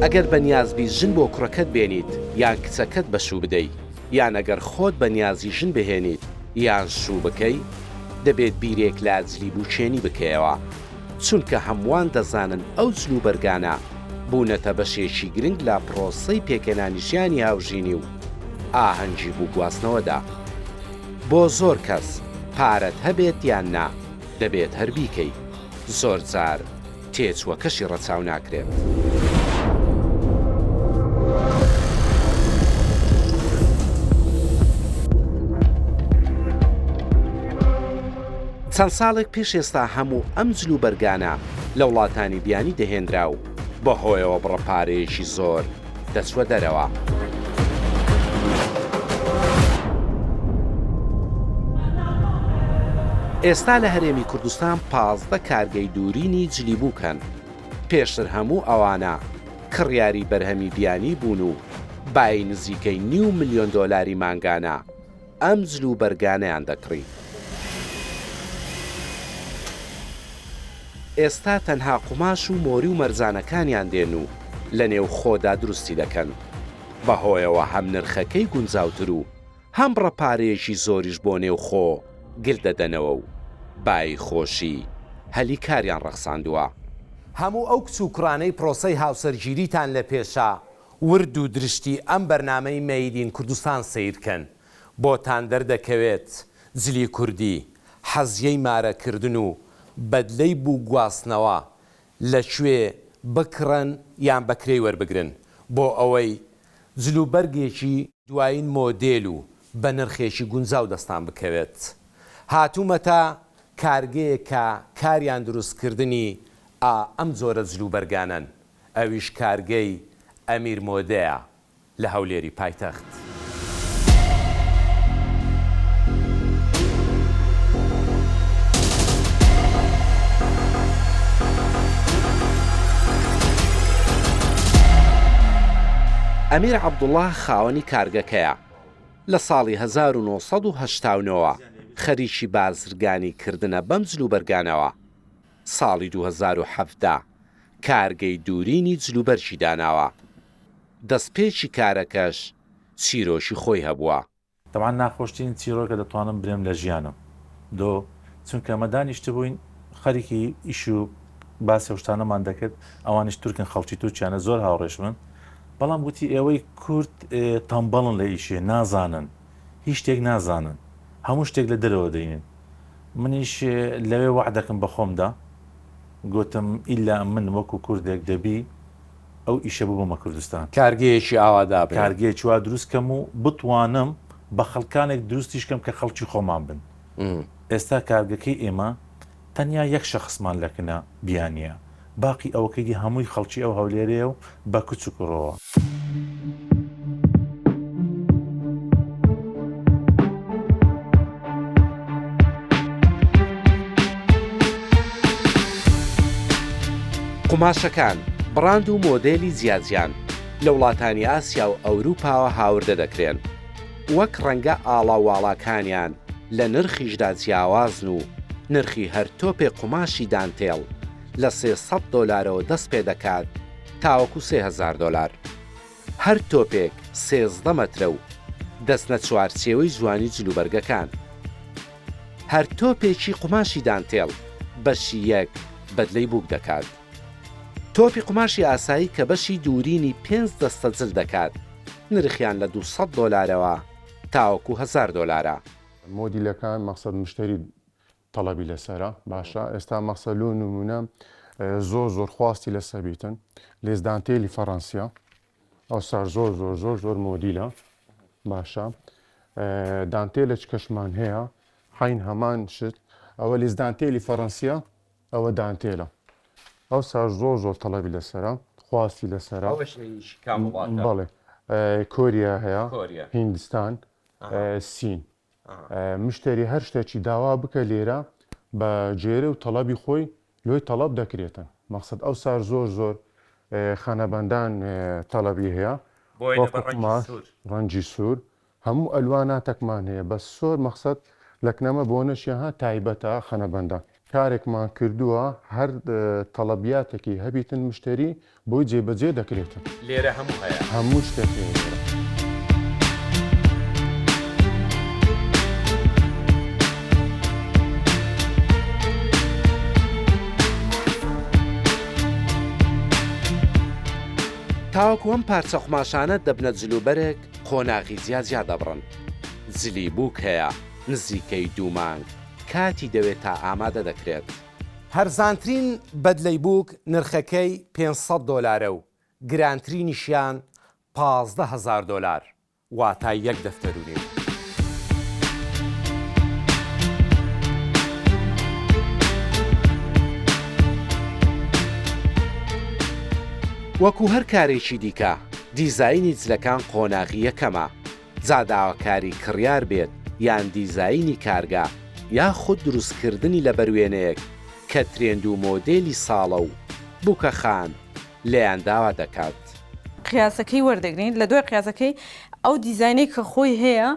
ئەگەر بەنیازبی ژن بۆ کوڕەکەت بێنیت یان کچەکەت بەشوو بدەیت یان ئەگەر خۆت بەنیازی ژن بهێنیت یان شوو بکەی دەبێت بیرێک لە جلی بووچێنی بکەیەوە چونکە هەمووان دەزانن ئەو جل و بەرگانە بوونەتە بەشێکی گرنگ لە پرۆسەی پێکەنانی ژیانی هاوژینی و ئاهەنگی بوو گواستنەوەدا. بۆ زۆر کەس پارەت هەبێت یان نا دەبێت هەر بیکەی، زۆر جار تێچووەکەشی ڕەچاو ناکرێت. چەند ساڵێک پێش ئێستا هەموو ئەم جل و بەرگانە لە وڵاتانی بیانی دەهێنرا و بەهۆیەوە بڕەپارەیەکی زۆر دەچوە دەرەوە. ئێستا لە هەرێمی کوردستان 15 کارگەی دوورینی جلی بووکەن. پێشتر هەموو ئەوانە کڕیاری بەرهەمی بیانی بوون و بای نزیکەی $5 ملیۆن مانگانە ئەم جل و بەرگانەیان دەکڕی. ئێستا تەنها قوماش و مۆری و مەرزانەکانیان دێن و لە نێو خۆدا دروستی دەکەن. بەهۆیەوە هەم نرخەکەی گونجاوتر و هەم ڕەپارەیەکی زۆریش بۆ نێو خۆ گرد دەدەنەوە و بای خۆشی هەلی کاریان ڕەخساندووە. هەموو ئەو کچ و کوڕانەی پرۆسەی هاوسەرگیریتان لە پێشە ورد و درشتی ئەم بەرنامەی مەیدین کوردستان سیرکەن. بۆتان دەردەکەوێت جلی کوردی، حەزیەی مارەکردن و بەدلەی بوو گواستنەوە لەکوێ بکڕن یان بەکرێی وەربگرن بۆ ئەوەی جل و بەرگێکی دوایین مۆدێل و بە نرخێکی گونجاو دەستان بکەوێت. هاتوومەتە کارگەیە کە کاریان دروستکردنی ئەم جۆرە جل و بەرگانن، ئەویش کارگەی ئەمیر مۆدەیە لە هەولێری پایتەخت. ئەمیر عەبدوڵڵاه خاوەنی کارگەکەیە. لە ساڵی 1989 خەریکی بازرگانی کردنە بەم جل و بەرگانەوە. ساڵی 2017 کارگەی دوورینی جل و بەرگی داناوە. دەستپێکی کارەکەش چیرۆشی خۆی هەبووە. دەوان ناخۆشترین چیرۆکە دەتوانم برێم لە ژیانم چونکە ئەمە دانیشتە بووین خەریکی ئیش و باسی شتانەمان دەکرد، ئەوانش تورکن خەڵکی تورکیانە زۆر هاوڕێش من، بەڵام گوتی ئێوەی کورد تەمبەڵن لە ئیشێ، نازانن، هیچ شتێک نازانن، هەموو شتێک لە دەرەوە دەینن. منیش لەوێ وەعدەکەم بە خۆمدا گوتم ئیلا من وەکو کوردێک دەبی ئەو ئیشە بوو بۆمە کوردستان، کارگەیەکی ئاوادا بێ، کارگەیەکی وا دروستکەم و بتوانم بە خەڵکانێک دروستیشکەم کە خەڵکی خۆمان بن. ئێستا کارگەکەی ئێمە تەنیا یەک شەخصمان لەکنە بیانیە، باقی ئەوەکەی هەمووی خەڵکی ئەو هەولێرەیە و بە کوچ و کوڕەوە. قوماشەکان بڕاند و مۆدێلی جیاجیان لە وڵاتانی ئاسیا و ئەوروپاوە هاوردە دەکرێن، وەک ڕەنگە ئاڵاواڵاکانیان لە نرخیشدا جیاوازن و نرخی هەر تۆپێ قوماشی دانتێڵ لە $300 دەست پێ دەکات تاوەکو $3000. هەر تۆپێک 13 مەترە و دەستنە چوارچێوەی جوانی جل و بەرگەکان. هەر تۆپێکی قوماشی دانتێڵ بەشی یەک بەدلەی بووک دەکات. تۆپی قوماشی ئاسایی کە بەشی دوورینی 5 دەستە جل دەکات نرخیان لە $200ەوە تاوەکو $1000. مۆدیلەکان مەقسەد مشتری تەڵەبی لەسەرە باشە. ئێستا مەسەلوو نمونە زۆر خواستی لەسەر بیتن لێزدانتێلی فەڕەنسیا ئەو سار زۆر مۆدیلە باشە. دانتێلە کەشمان هەیە حین هەمان شت ئەوە لێزدانتێلی فەڕەنسیا ئەوە دانتێلە ئەو سار زۆر تەڵەبی لەسەرە خواستی لەسەرە. بەڵێ کۆریا هەیە، هیندستان، سین. مشتری هەر شتێکی داوا بکە لێرە بە جێرە و تەڵەبی خۆی لۆی تەڵەب دەکرێتن. مەقسەد ئەو سار زۆر خانەبەندان تەڵەبی هەیە، ڕەنجی سوور، هەموو ئەلواناتەکمان هەیە، بە سۆر مەقسەد لەکنەمە بۆ نەشیها تایبەتە خەنەبەندان. کارێکمان کردووە هەر تەڵەبیاتێکی هەبیتن مشتری بۆی جێبەجێ دەکرێتن لێرە هەموو هەیە هەموو شتێکی تاوەکو ئەم پارچە قماشانە دەبنە جلوبەرێک قۆناغی زیاد دەبڕن جلی بووک هەیە نزیکەی 2 مانگ کاتی دەوێت تا ئامادە دەکرێت هەرزانترین بەدلەی بووک نرخەکەی $500 و گرانترینیشیان $15,000 واتای 1 دەفتەرونی وەکو هەر کارێکی دیکە دیزاینی جلەکان قۆناغی یەکەمە جاداواکاری کڕیار بێت یان دیزاینی کارگا یا خود دروستکردنی لە بەروێنەیەک کە ترێند و مۆدێلی ساڵە و بووکە خان لێیان داوا دەکات قیاسەکەی وەردەگرین لە دوای قیاسەکەی ئەو دیزاینەی کە خۆی هەیە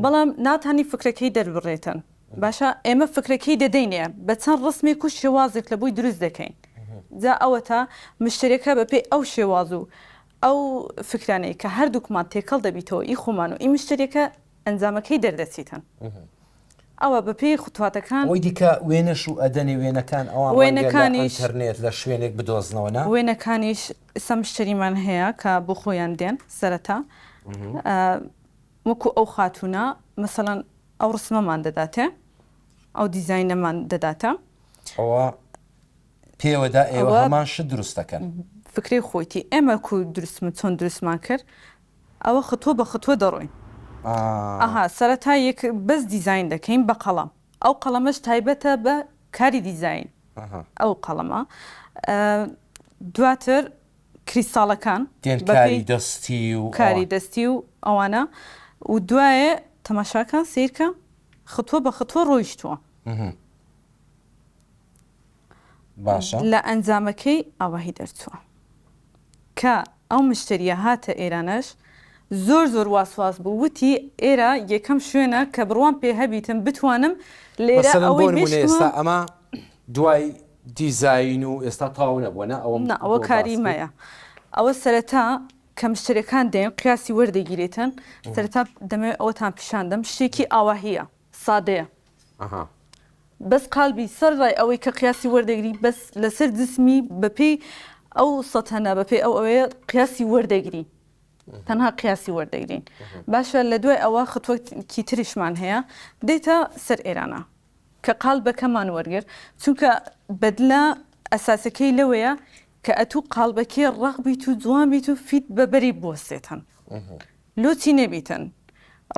بەڵام ناتانی فکرەکەی دەربڕێتن باشە ئێمە فکرەکەی دەدەینێ بە چەند ڕسمێک و شێوازێک لە بووی دروست دەکەین جا ئەوە تا مشتریەکە بەپێ ئەو شێواز و ئەو فکرانەی کە هەردووکمان تێکەڵ دەبیتەوە ئی خۆمان و ئی مشتریەکە ئەنجامەکەی دەردەچیتن ئەوە بەپێی خوتواتەکان ئەوی دیکە وێنەش و ئەدەنی وێنەکان ئەوان ئینتەرنێت لە شوێنێک بدۆزنەوەنا وێنەکانیش ئستا مشتریمان هەیە کە بۆ خۆیان دێن سەرەتا وەکو ئەو خاتونە مەسەڵەن ئەو ڕسمەمان دەداتێ ئەو دیزاینەمان دەداتە ئەوە پێوەدا ئێوە هەمان شت دروست دەکەن فکری خۆیتی ئێمە کو دروستمە چۆن دروستمان کرد ئەوە خطوە بە خطوە دەڕۆین ئەها سەرەتا یەک بەس دیزاین دەکەین بە قەڵەم ئەو قەڵەمەش تایبەتە بە کاری دیزاین ئەو قەڵەمە دواتر کریستاڵەکان کاری دەستی و کاری دەستی و ئەوانە و دوایە تەماشاکان سیرکە خطوە بە خطوە ڕۆیشتووە باشە لە ئەنجامەکەی ئاواهی دەرچووە کە ئەو مشتریە هاتە ئێرانەش زۆر واسواس بوو وتی ئێرە یەکەم شوێنە کە بڕوان پێ هەبیتم بتوانم لێرە ئێستا ئەمە دوای دیزاین و ئێستا تاو نەبووە ئەوە کاری مەیە ئەوە سەرەتا کە مشتریەکان دێن قیاسی وەردەگیرێتن سەرەتا دەمەوێت ئەوەتان پیشاندەم شتێکی ئاواهیە سادەیە بەس قالبی سەر ڕای ئەوەی کە قیاسی وەردەگری بەس لەسەر جسمی بەپێی ئەو سەتەنە بەپێی ئەو ئەوەیە قیاسی وەردەگرین تەنها قیاسی وەردەگرین باشە لە دوای ئەوە خطوەکی تریشمان هەیە دێتە سەر ئێرانە کە قالبەکەمان وەرگر چونکە بەدلە ئەساسەکەی لەوەیە کە ئەتوو قالبەکەی ڕق بیت و جوان بیت و فیت بەبەری بوەستێتن لۆچی نەبیتن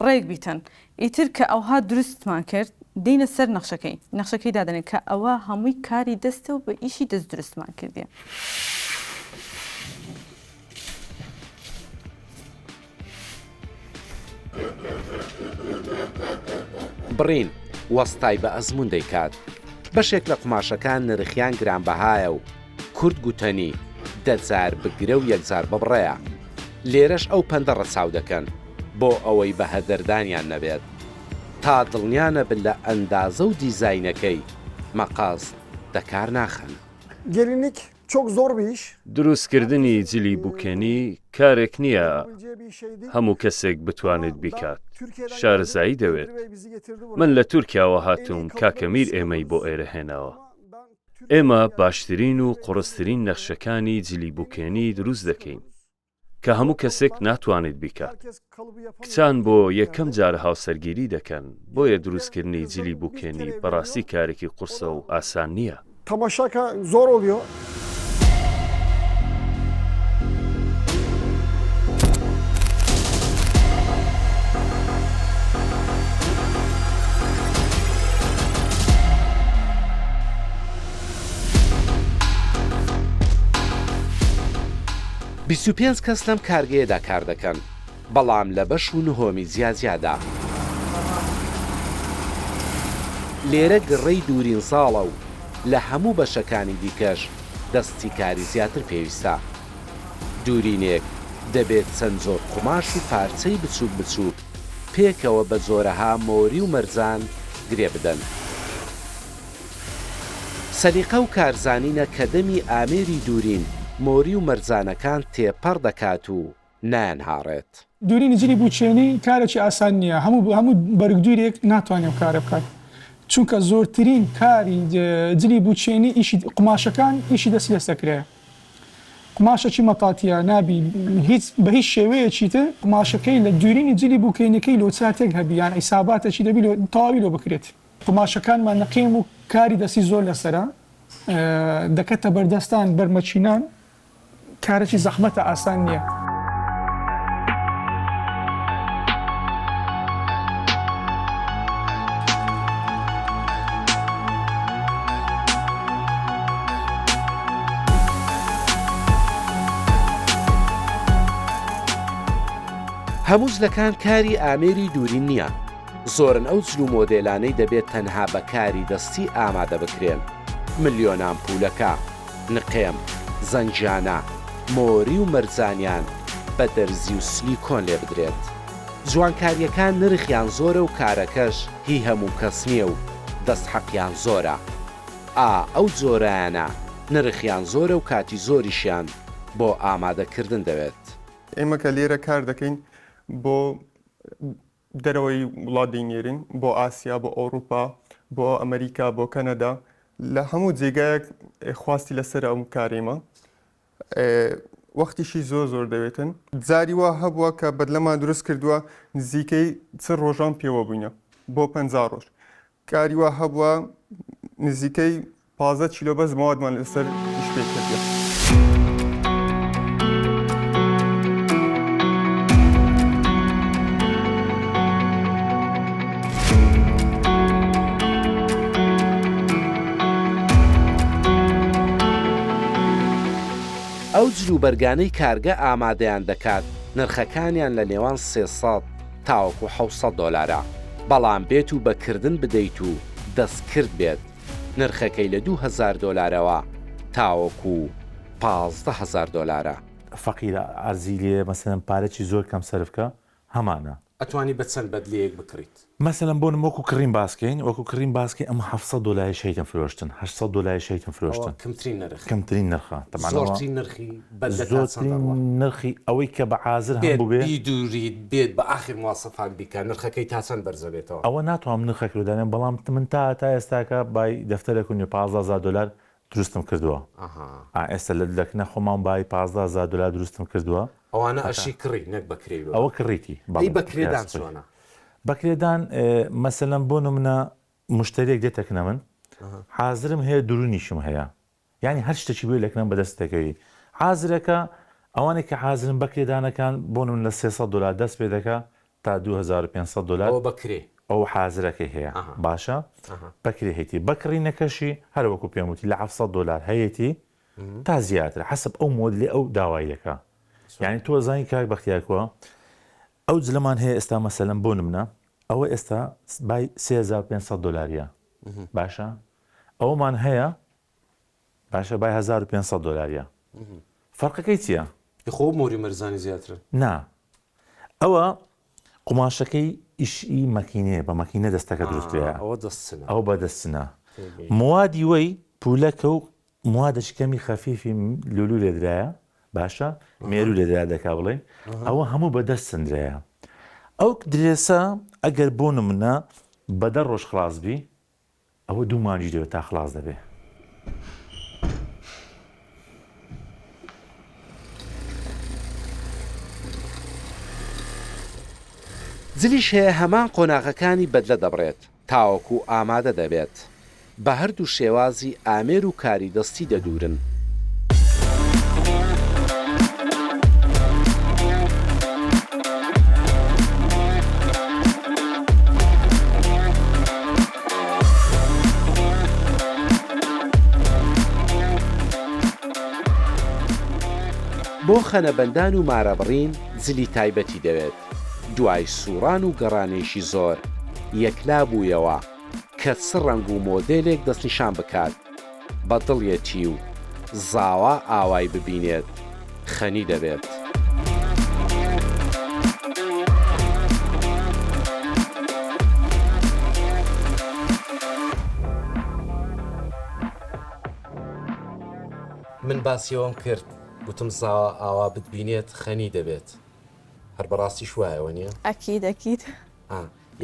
ڕێک بیتن ئیتر کە ئەوها دروستمان کرد دێنە سەر نەخشەکەی دادنێت کە ئەوە هەمووی کاری دەستە و بە ئیشی دەست دروستمان کردێ بڕین وەستای بە ئەزمون دەیکات بەشێک لە قماشەکان نرخیان گرانبەهایە و کورد گوتەنی 10,000 بگرە و 1,000 ببڕەیە لێرەش ئەو پەندە ڕەچاو دەکەن بۆ ئەوەی بە هەدەردانیان نەبێت تا دڵنیانە بن لە ئەندازە و دیزاینەکەی مەقاس دەکار ناخەن گەلینیک çok zor bir iş. دروستکردنی جلی بووکێنی کارێک نییە هەموو کەسێک بتوانێت بیکات شارەزایی دەوێت من لە تورکیاوە هاتووم کاکەمیر ئێمەی بۆ ئێرە هێناوە ئێمە باشترین و قڕسترین نەخشەکانی جلی بووکێنی دروست دەکەین کە هەموو کەسێک ناتوانێت بیکات کچان بۆ یەکەم جار هاوسەرگیری دەکەن بۆیە دروستکردنی جلی بووکێنی بەڕاستی کارێکی قورسە و ئاسان نییە Tamaşaka zor oluyor. بیست و پێنج کەس لەم کارگەیەدا کار دەکەن بەڵام لە بەش و نهۆمی زیادە لێرە گڕەی دوورین ساڵە و لە هەموو بەشەکانی دیکەش دەستی کاری زیاتر پێویستە دوورینێک دەبێت چەند زۆر قوماش و پارچەی بچووک پێکەوە بە زۆرەها مۆری و مەرجان گرێ بدەن سەلیقە و کارزانینە کە دەمی ئامێری دوورین مۆری و مەرزانەکان تێپەڕ دەکات و نانهاڕێت. دوورینی جلی بوچێنی کارێکی ئاسان نییە، هەموو بەرگدوورێک ناتوانێت کارە بکات، چونکە زۆرترین کاری جلی بوچێنی ئیشی قماشەکان ئیشی دەستی لەسەکرێ. قماشەکی مەتاتیە نابی بە هیچ شێوەیەکی تر قماشەکەی لە دوورینی جلی بووکەینەکەی لۆچاتێک هەبی یان حیساباتێکی دەبی تەواوی لۆ بکرێت. قماشەکانمان نەقیم و کاری دەستی زۆر لەسەرە دەکەتە بەردەستان بەرمەچینان کارێکی زەحمەتە ئاسان نییە. هەموو جلەکان کاری ئامێری دوورین نییە. زۆرن ئەو جل و مۆدێلانەی دەبێت تەنها بە کاری دەستی ئامادە بکرێن. ملیۆنان پولەکە، نقێم، زەنجانە، مۆری و مەرزانیان بە دەرزی و سلیکۆن لێ بدرێت. جوانکاریەکان نرخیان زۆرە و کارەکەش هی هەموو کەس نییە و دەست حەقیان زۆرە. ئەو جۆرایانە نرخیان زۆرە و کاتی زۆریشیان بۆ ئامادەکردن دەوێت. ئێمە کە لێرە کار دەکەین بۆ دەرەوەی وڵات دەینێرین، بۆ ئاسیا، بۆ ئەوروپا، بۆ ئەمریکا، بۆ کەنەدا، لە هەموو جێگایەک خواستی لەسەر ئەم کارێمە وەختیشی زۆر دەوێتن. جاری وا هەبووە کە بەدلەمان دروست کردووە نزیکەی چ ڕۆژان پێوە بووینە بۆ 50 ڕۆژ. کاری وا هەبووە نزیکەی 15 کیلۆ بەس ماوەدمان لەسەر ئیش پێ کردووە. ئەو جل و بەرگانەی کارگە ئامادەیان دەکات نرخەکانیان لە نێوان 300 تاوەکو 700 دۆلارە. بەڵام بێت و بەکردن بدەیت و دەستکرد بێت نرخەکەی لە 2000 دۆلارەوە تاوەکو 15000 دۆلارە. فەقیرە ئارزی لێ مەسەلەن پارێکی زۆر کەم سەرفکە هەمانە. ئەتوانی بە چەند بەدلەیەک بکڕیت. مەسەلەن بۆ وەکو کڕین باسکەین وەکو کڕین باسکی ئەم 700 دلاری شەیتم فرۆشتن 800 دلاری شەیتم فرۆشتن کەمترین نرخە زۆرترین نرخی ئەوەی کە بە عازر هەبوو بێت دووریت بێت بە ئاخر مواسەفان بیکە نرخەکەی تا چەند بەرزەبێتەوە. ئەوە ناتوانم نرخەکردانێن بەڵام من تا ئێستاکە بای دەفتەرێک 15000 دلار دروستم کردووە. ئێستا لە دەکنە خۆمان بای 15000 دلار دروستم کردووە. ئەوانە ئەشی کڕی نەک بەکرێ ئەوە کڕیتی بەکرێدان چۆنە؟ بەکرێدان مەسەلەن بۆ نمونە مشتریەک دێتەکنە من حازرم هەیە درونیشم هەیە یعنی هەر شتێکی بێ لەکنم بەدەستەکەوی حازرەکە ئەوانێک کە حازرم بەکرێدانەکان بۆ من لە 300 دلار دەست پێ دەکە تا 2500 دلار بەکرێ ئەو حازرەکەی هەیە باشە بەکرێ هەیەی بەکڕینەکەشی هەروەکو پێم وتی لە 700 دلار هەیەی تا زیاتر حسب ئەو مۆدلی ئەو داواییەکە. یعنی تۆ زانی کاک بەختیارکووە ئەو جلەمان هەیە ئێستا مەسەلەن بۆ نمونە ئەوە ئێستا بای 3500 دلاریە باشە ئەومان هەیە باشە بای 1500 دلاریە. فەرقەکەی چییە؟ خۆ مۆری مەرزانی زیاترن؟ نا ئەوە قماشەکەی ئیشی مەکینێ بە مەکینە دەستەکە دروستەیە ئەو بەدەستنە موادی وەی پولەکە و موادش کەمی خەفیفی لولو لێدرایە باشە مێرو لێدرا دەکا بڵێ ئەوە هەموو بەدەست سندرەیە. ئەو درێسە ئەگەر بۆ نمونە بەدە ڕۆژ خلاص بی ئەوە 2 مانجی دەوێت تا خلاص دەبێ. جلیش هەیە هەمان قۆناغەکانی بەدلە دەبڕێت تاوەکو ئامادە دەبێت بە هەردوو شێوازی ئامێر و کاری دەستی دەدورن. بۆ خەنەبەندان و مارەبڕین جلی تایبەتی دەوێت. دوای سووران و گەڕانێشی زۆر یەکلا بوویەوە کە چ ڕەنگ و مۆدێلێک دەستنیشان بکات بە دڵیەتی و زاوا ئاوای ببینێت خەنی دەبێت. من باسیەوەم کرد گوتم زاوە ئاوا بتبینێت خەنی دەبێت هەر بەڕاستی شوایەوە نییە؟ ئەکید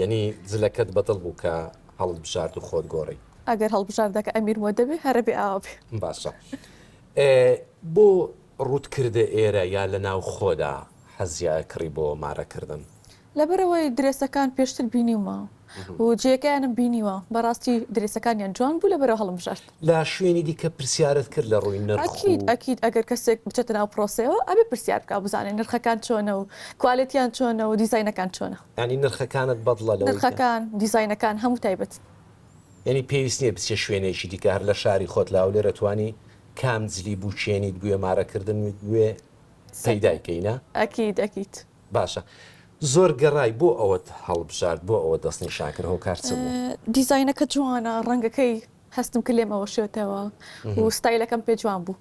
یعنی جلەکەت بەدڵ بوو کە هەڵت بژارد و خۆت گۆڕی ئەگەر هەڵبژاردەکە ئەمیر وە دەبێ هەرە بێ ئاوا بێ باشە بۆ ڕوودکردە ئێرە یا لە ناو خۆدا حەزیایە کڕی بۆ مارەکردن لەبەرەوەی درێسەکان پێشتر بینیومە و جێگەیانم بینیوە بەڕاستی درێسەکانیان جوان بوو لەبەرەوە هەڵمژارد لە شوێنی دیکە پرسیارت کرد لە ڕووی نرخ ئەکید ئەگەر کەسێک بچێتە ناو پرۆسەوە ئەبێ پرسیار بکە بزانێت نرخەکان چۆنە و کوالێتیان چۆنە و دیزاینەکان چۆنە ینی نرخەکانت بەدڵە لە نرخەکان دیزاینەکان هەموو تایبەت یعنی پێویست نییە بچێ شوێنێکی دیکە هەر لە شاری خۆت لاو لێرەتوانی کام جلی بوو چێنیت گوێ مارەکردن گوێ پەیدایکەینە ئەکید باشە زۆر گەڕای بۆ ئەوەت هەڵبژارد بۆ ئەوە دەستنی شاکر هۆکار چ بوو دیزاینەکە جوانە ڕەنگەکەی هەستم کە لێمەوە شێتەوە و ستایلەکەم پێ جوان بوو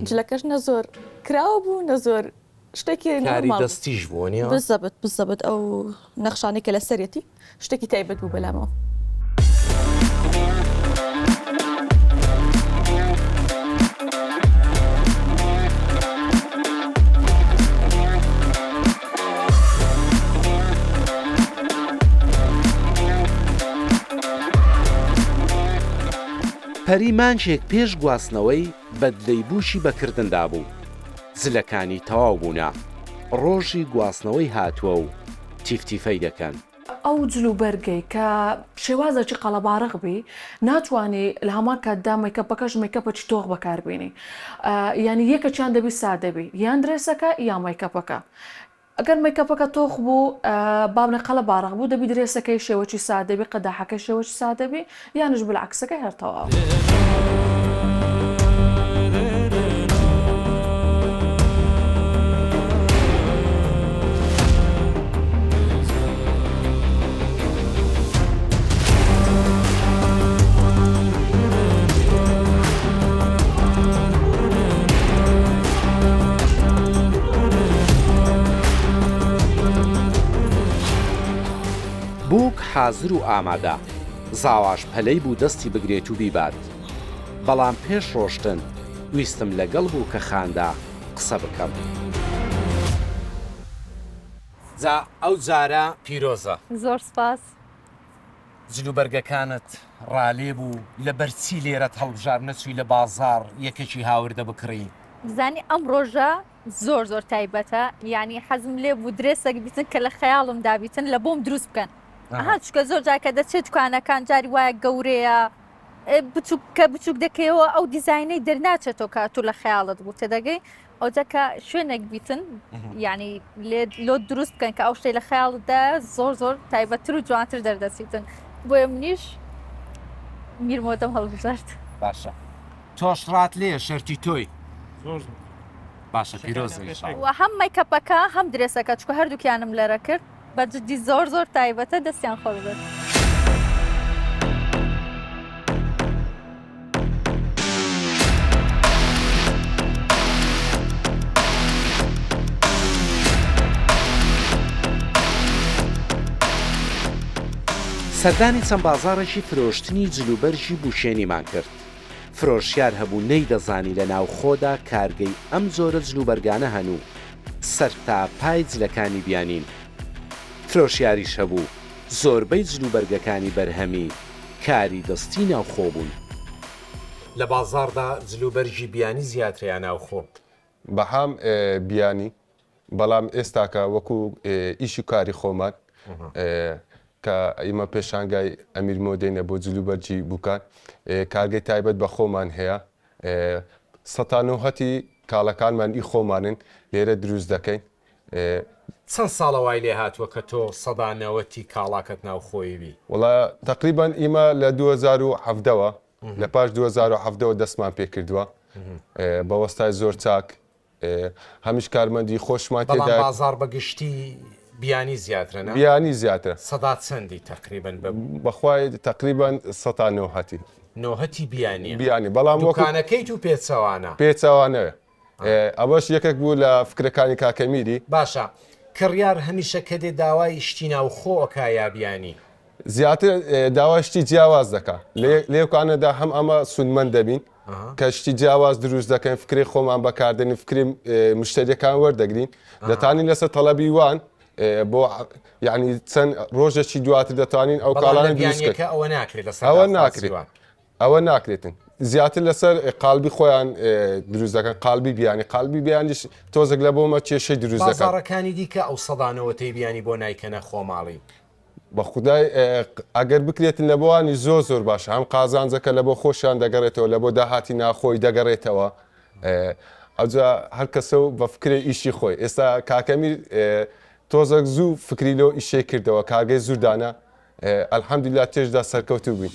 جلەکەش نە زۆر کراوە بوو نە زۆر شتێکی کاری دەستیش بوو نیە بزەبت ئەو نەخشانێکە لە سەرەتی شتێکی تایبەت بوو بەلامەوە پەری مانچێک پێش گواستنەوەی بەدلەی بوشی بەکردندا بوو جلەکانی تەواو بوونا ڕۆژی گواستنەوەی هاتووە و تیفتیفەی دەکەن ئەو جلوبەرگەی کە شێوازەکی قەڵەبارەق بی ناتوانێت لە هەمان کاتدا مەیکەپەکەش مەیکەپەکی تۆغ بەکاربێنی یعنی یەکەچیان دەبی سادەبی یان درێسەکە یان مەیکەپەکە ئەگەر مەیکەپەکە تۆخ بوو بابنە قەڵە بارەق بوو دەبی درێسەکەی شێوەی سادەبی قەداحەکە شێوەی سادەبی یانش بالعکسەکەی هەرتەواو بووک حازر و ئامادە زاواش پەلەی بوو دەستی بگرێت و بیبات بەڵام پێش ڕۆشتن ویستم لەگەڵ بوو کە خاندا قسە بکەم جا ئەو جارە پیرۆزە زۆر سپاس جلوبەرگەکانت ڕالێ بوو لە بەرچی لێرەت هەڵبژار نەچووی لە بازار یەکێکی هاوردە بکڕی زانی ئەم ڕۆژە زۆر تایبەتە یعنی حەزم لێ بوو درێسێک بیتن کە لە خەیاڵم دابیتن لە بۆم دروست بکەن چکە زۆر جاکە دەچێت دوکانەکان جاری وایە گەورەیە کە بچووک دەکەیەوە ئەو دیزاینەی دەرناچێتەوە کە تو لە خەیاڵت بوو تێدەگەی ئەو جاکە شوێنێک بیتن یعنی لۆ دروست بکەن کە ئەو شتەی لە خەیاڵدا زۆر تایبەتتر و جوانتر دەردەچیتن بۆیە منیش میرمۆدەم هەڵبژارد باشە تۆش ڕات لێ شەرتی تۆی باشە پیرۆز هەم مەیکەپەکە هەم درێسەکە چکە هەردووکیانم لەرە کرد بەجددی زۆر تایبەتە دەستیان خۆ بێت. سەردانی چەند بازارێکی فرۆشتنی جلوبەرژی بوشێنیمان کرد فرۆشیار هەبوو نەی دەزانی لە ناو خۆدا کارگەی ئەم جۆرە جلوبەرگانە هەنوو سەر تا پای جلەکانی بیانین فرۆشیاریش هەبوو زۆربەی جلوبەرگەکانی بەرهەمی کاری دەستی ناوخۆ بوون لە بازاردا جلوبەرژی بیانی زیاتریان ناوخۆ بەهام بیانی بەڵام ئێستاکە وەکو ئیشی کاری خۆمان کە ئێمە پێشانگای ئەمیر مۆدەینە بۆ جلوبەرجی بووکان کارگەی تایبەت بە خۆمان هەیە سەتانەوهەتی کاڵەکانمان ئی خۆمانن لێرە دروست دەکەین چەند ساڵە وای لێ هاتووە کە تۆ سەدانەوەتی کاڵاکەت ناوخۆی بی وڵا تقریبان ئێمە لە 2017ەوە لە پاش 2017ەوە دەستمان پێ کردووە بە وەستای زۆر چاک هەمیش کارمەندی خۆشمان تێدا بازار بەگشتی بیانی زیاترە بیانی زیاترە سەدا چەندی تقریبان بەخوای تقریبان سەتانەوهەتی نۆهەتی بیانی بەڵام دوکانەکەیت و پێچەوانەوە ئەوەش یەکێک بوو لە فکرەکانی کاکەمیری باشە کڕیار هەمیشە کە دێ داوای شتی ناوخۆکە یا بیانی زیاتر داوای شتی جیاواز دەکات لێوکانەدا هەم ئەمە سونمەند دەبین کەشتی جیاواز دروست دەکەین فکری خۆمان بەکاردێنین فکری مشتریەکان وەردەگرین دەتوانین لەسەر تەڵەبی وان بۆ یعنی چەند ڕۆژێکی دواتر دەتوانین ئەو کاڵانە ئەوە ناکرێتن زیاتر لەسەر قالبی خۆیان دروست دەکەن قالبی بیانی قالبی بیانیش تۆزێک لە بۆمە کێشەی دروست دەکەن بازاڕەکانی دیکە ئەو سەدانەوە تێی بیانی بۆ نایکەنە خۆماڵی بە خودای ئەگەر بکرێتن لە بۆوانی زۆر باش هەم قازانجەکە لە بۆ خۆشیان دەگەڕێتەوە لە بۆ داهاتی ناخۆی دەگەڕێتەوە ئەوجا هەر کەسە بە فکری ئیشی خۆی ئێستا کاکەمیر تۆزێک زوو فکری لەوە ئیشەی کردەوە کارگەی زوردانە ئەلحەمدولیلا تێشدا سەرکەوتوو بووین.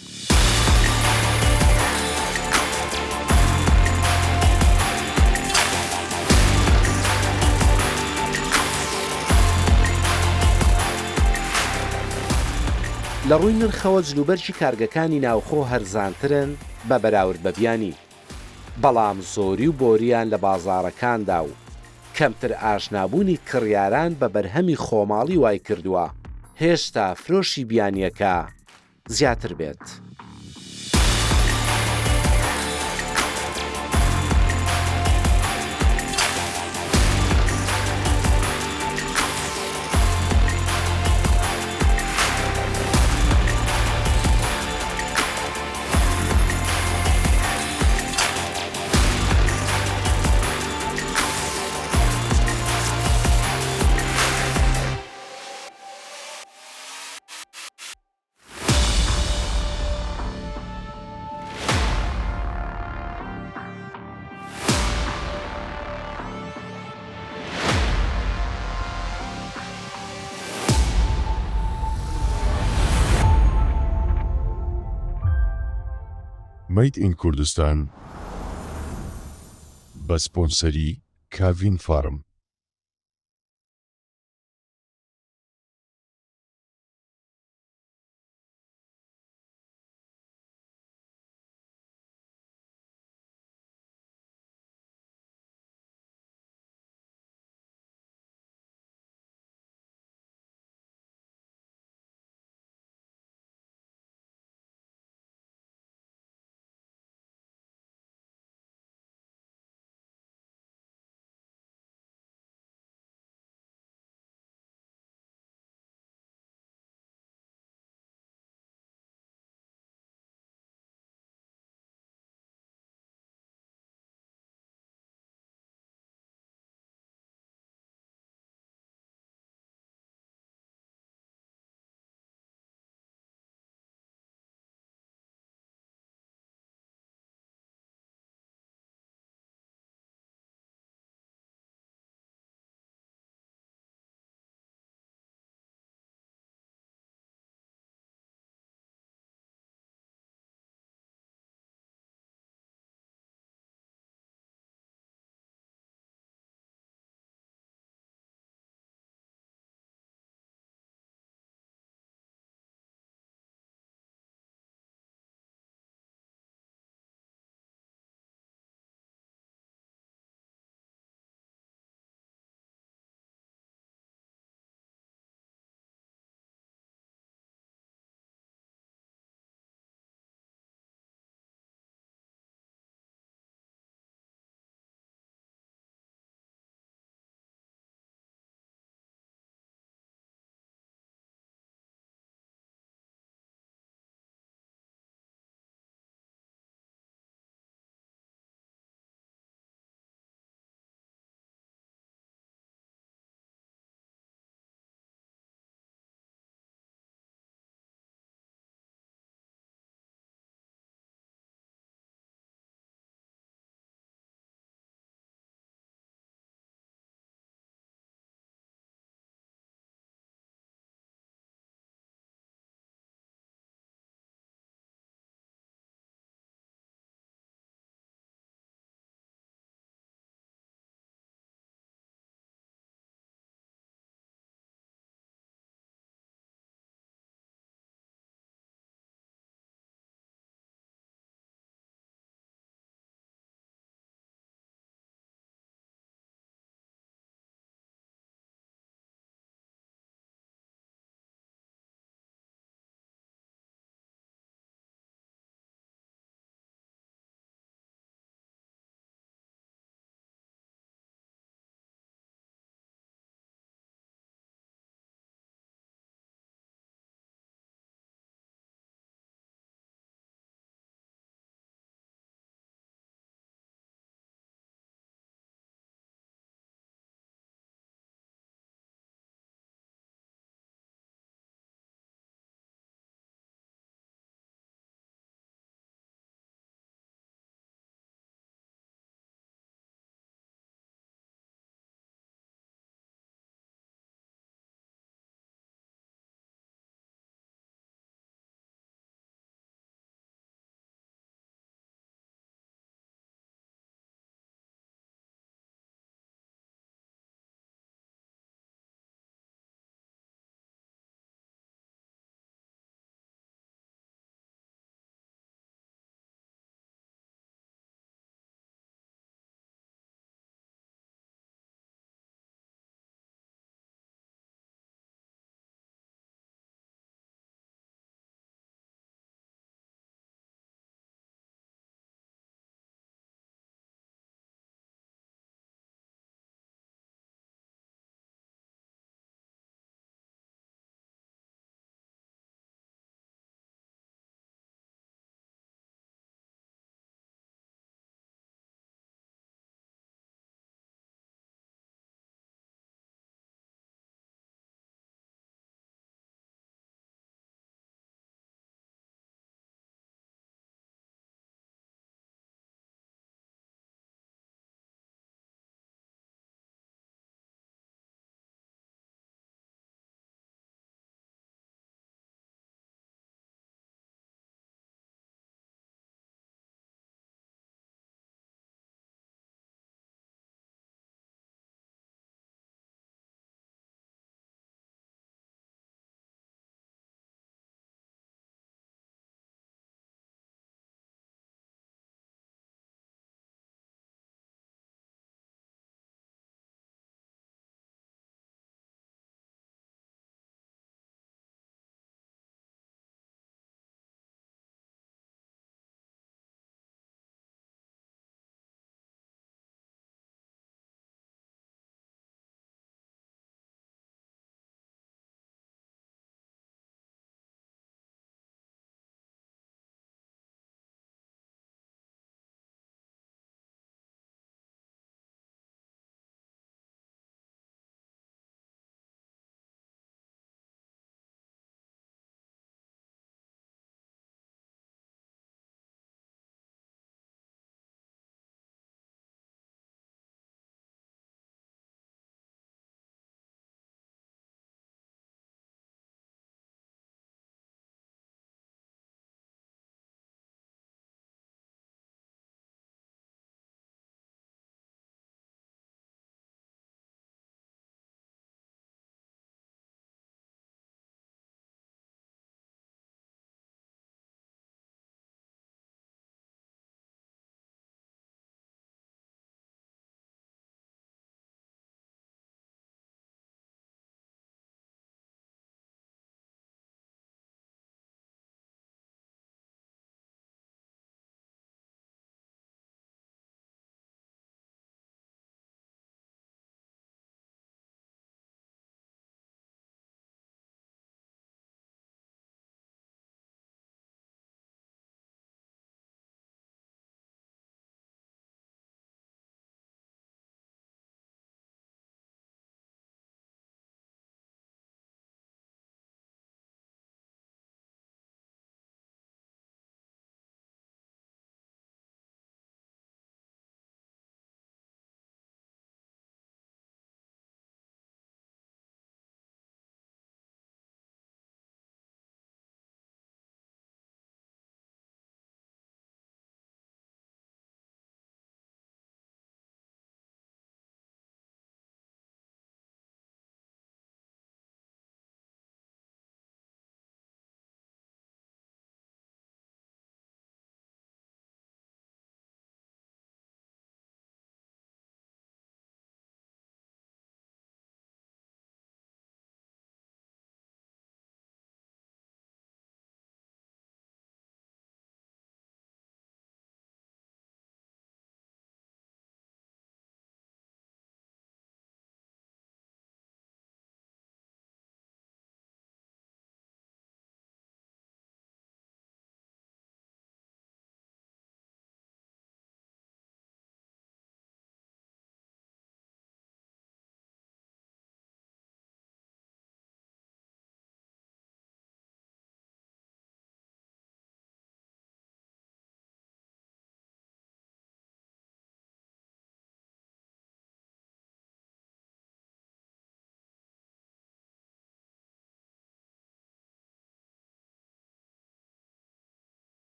لە ڕووی نرخەوە جلوبەرجی کارگەکانی ناوخۆ هەرزانترن بە بەراورد بە بیانی بەڵام زۆری و بۆریان لە بازاڕەکاندا و کەمتر ئاشنابوونی کڕیاران بە بەرهەمی خۆماڵی وای کردووە هێشتا فرۆشی بیانیەکە زیاتر بێت. Made in Kurdistan بە سپۆنسەری کاڤین فارم